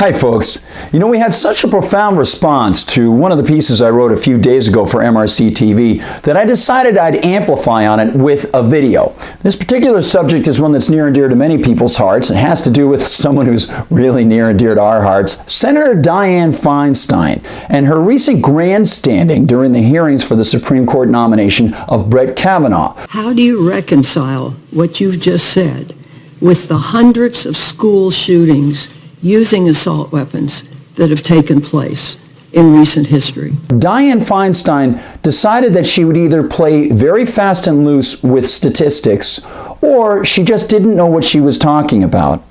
Hi folks. You know, we had such a profound response to one of the pieces I wrote a few days ago for MRC-TV that I decided I'd amplify on it with a video. This particular subject is one that's near and dear to many people's hearts. It has to do with someone who's really near and dear to our hearts, Senator Dianne Feinstein, and her recent grandstanding during the hearings for the Supreme Court nomination of Brett Kavanaugh. How do you reconcile what you've just said with the hundreds of school shootings using assault weapons that have taken place in recent history? Dianne Feinstein decided that she would either play very fast and loose with statistics, or she just didn't know what she was talking about.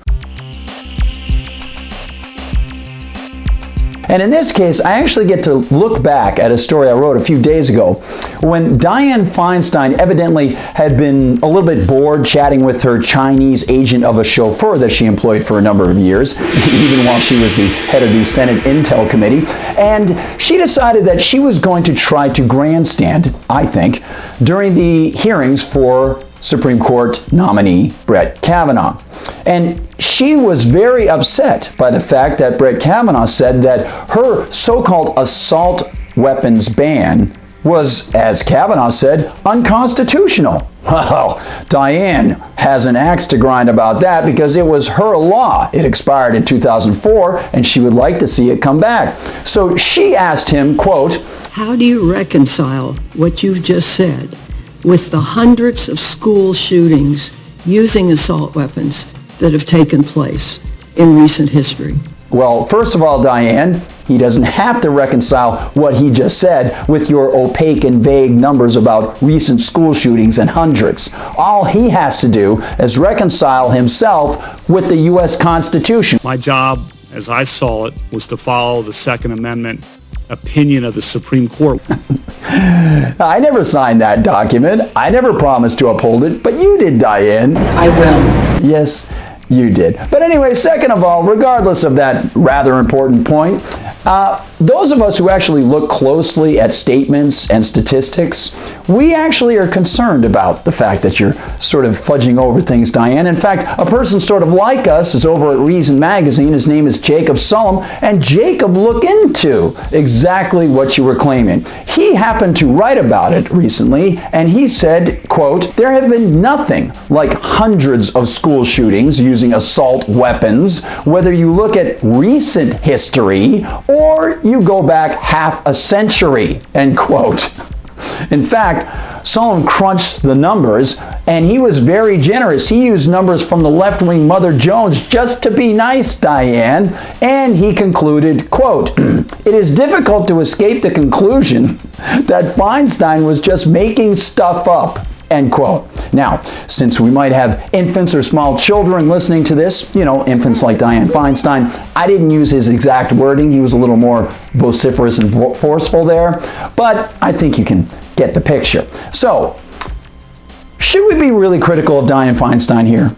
And in this case, I actually get to look back at a story I wrote a few days ago when Dianne Feinstein evidently had been a little bit bored chatting with her Chinese agent of a chauffeur that she employed for a number of years, even while she was the head of the Senate Intel Committee. And she decided that she was going to try to grandstand, I think, during the hearings for Supreme Court nominee Brett Kavanaugh. And she was very upset by the fact that Brett Kavanaugh said that her so-called assault weapons ban was, as Kavanaugh said, unconstitutional. Well, Dianne has an axe to grind about that because it was her law. It expired in 2004, and she would like to see it come back. So she asked him, quote, "How do you reconcile what you've just said with the hundreds of school shootings using assault weapons that have taken place in recent history?" Well, first of all, Dianne, he doesn't have to reconcile what he just said with your opaque and vague numbers about recent school shootings and hundreds. All he has to do is reconcile himself with the U.S. Constitution. My job, as I saw it, was to follow the Second Amendment opinion of the Supreme Court. I never signed that document. I never promised to uphold it, but you did, Dianne. I will. Yes, you did. But anyway, second of all, regardless of that rather important point, those of us who actually look closely at statements and statistics, we actually are concerned about the fact that you're sort of fudging over things, Dianne. In fact, a person sort of like us is over at Reason Magazine. His name is Jacob Sullum, and Jacob looked into exactly what you were claiming. He happened to write about it recently, and he said, quote, "There have been nothing like hundreds of school shootings using assault weapons, whether you look at recent history or you go back half a century," end quote. In fact, Sullum crunched the numbers, and he was very generous. He used numbers from the left-wing Mother Jones just to be nice, Dianne, and he concluded, quote, "It is difficult to escape the conclusion that Feinstein was just making stuff up," end quote. Now, since we might have infants or small children listening to this, you know, infants like Dianne Feinstein, I didn't use his exact wording. He was a little more vociferous and forceful there, but I think you can get the picture. So, should we be really critical of Dianne Feinstein here?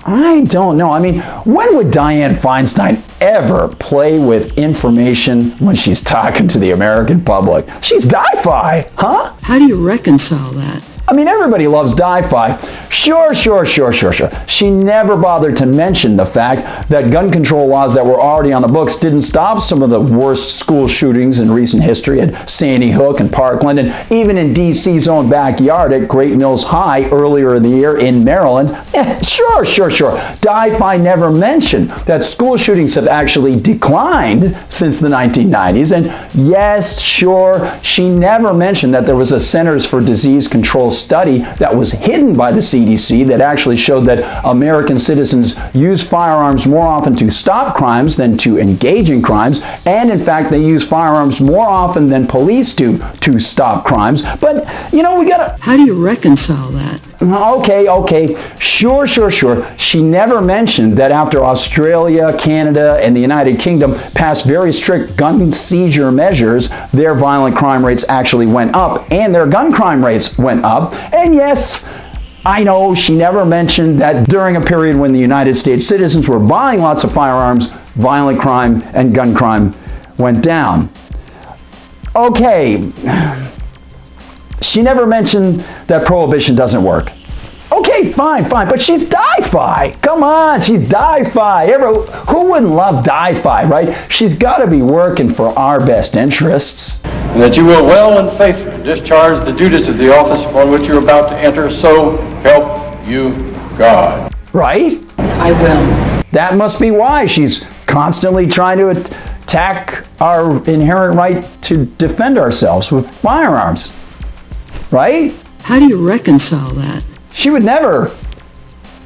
I don't know. I mean, when would Dianne Feinstein ever play with information when she's talking to the American public? She's di-fi, huh? How do you reconcile that? I mean, everybody loves di-fi. Sure. She never bothered to mention the fact that gun control laws that were already on the books didn't stop some of the worst school shootings in recent history at Sandy Hook and Parkland, and even in D.C.'s own backyard at Great Mills High earlier in the year in Maryland. Yeah, sure. Di-fi never mentioned that school shootings have actually declined since the 1990s. And yes, sure, she never mentioned that there was a Centers for Disease Control study that was hidden by the CDC that actually showed that American citizens use firearms more often to stop crimes than to engage in crimes, and in fact they use firearms more often than police do to stop crimes. But you know, we gotta... How do you reconcile that? Okay. Sure. She never mentioned that after Australia, Canada, and the United Kingdom passed very strict gun seizure measures, their violent crime rates actually went up, and their gun crime rates went up. And yes, I know she never mentioned that during a period when the United States citizens were buying lots of firearms, violent crime and gun crime went down. Okay. She never mentioned that prohibition doesn't work. Okay, fine, but she's di-fi. Come on, she's di-fi. Who wouldn't love di-fi, right? She's got to be working for our best interests. And that you will well and faithfully discharge the duties of the office upon which you're about to enter, so help you God. Right? I will. That must be why she's constantly trying to attack our inherent right to defend ourselves with firearms. Right? How do you reconcile that? She would never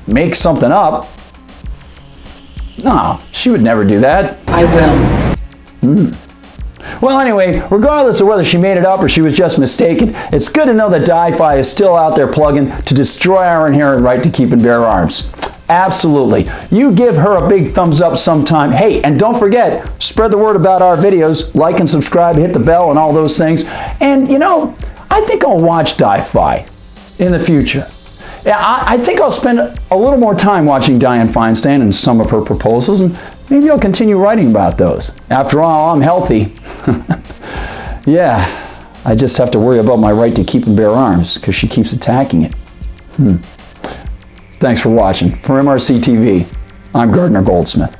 make something up. No, she would never do that. I will. Well, anyway, regardless of whether she made it up or she was just mistaken, it's good to know that di-fi is still out there plugging to destroy our inherent right to keep and bear arms. Absolutely. You give her a big thumbs up sometime. Hey, and don't forget, spread the word about our videos. Like and subscribe, hit the bell and all those things. And, you know, I think I'll watch di-fi in the future. Yeah, I think I'll spend a little more time watching Dianne Feinstein and some of her proposals, and maybe I'll continue writing about those. After all, I'm healthy. Yeah, I just have to worry about my right to keep and bear arms because she keeps attacking it. Thanks for watching. For MRC-TV, I'm Gardner Goldsmith.